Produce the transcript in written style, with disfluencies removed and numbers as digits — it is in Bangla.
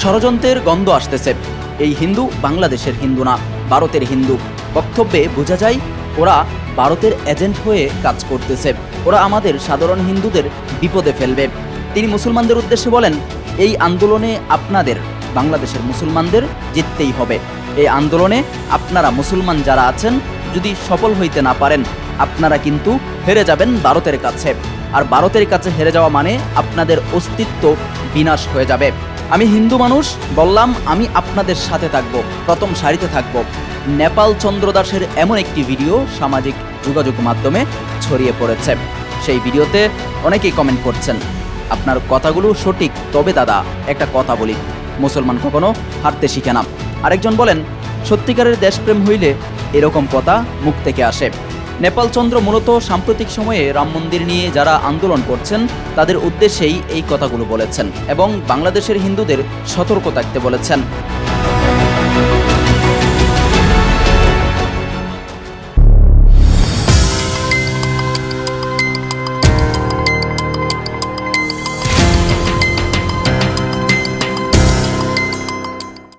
ষড়যন্ত্রের গন্ধ আসতেছে। এই হিন্দু বাংলাদেশের হিন্দু না, ভারতের হিন্দু। বক্তব্যে বোঝা যায় ওরা ভারতের এজেন্ট হয়ে কাজ করতেছে। ওরা আমাদের সাধারণ হিন্দুদের বিপদে ফেলবে। তিনি মুসলমানদের উদ্দেশ্যে বলেন, এই আন্দোলনে আপনাদের বাংলাদেশের মুসলমানদের জিততেই হবে। এই আন্দোলনে আপনারা মুসলমান যারা আছেন যদি সফল হইতে না পারেন, আপনারা কিন্তু হেরে যাবেন ভারতের কাছে। আর ভারতের কাছে হেরে যাওয়া মানে আপনাদের অস্তিত্ব বিনাশ হয়ে যাবে। আমি হিন্দু মানুষ, বললাম আমি আপনাদের সাথে থাকব, প্রথম সারিতে থাকব। নেপাল চন্দ্র দাসের এমন একটি ভিডিও সামাজিক যোগাযোগ মাধ্যমে ছড়িয়ে পড়েছে। সেই ভিডিওতে অনেকেই কমেন্ট করছেন, আপনার কথাগুলো সঠিক, তবে দাদা একটা কথা বলি, মুসলমান কখনো হারতে শিখে না। আরেকজন বলেন, সত্যিকারের দেশপ্রেম হইলে এরকম কথা মুখ থেকে আসে। নেপাল চন্দ্র মূলত সাম্প্রতিক সময়ে রাম মন্দির নিয়ে যারা আন্দোলন করছেন তাদের উদ্দেশ্যেই এই কথাগুলো বলেছেন এবং বাংলাদেশের হিন্দুদের সতর্ক থাকতে বলেছেন।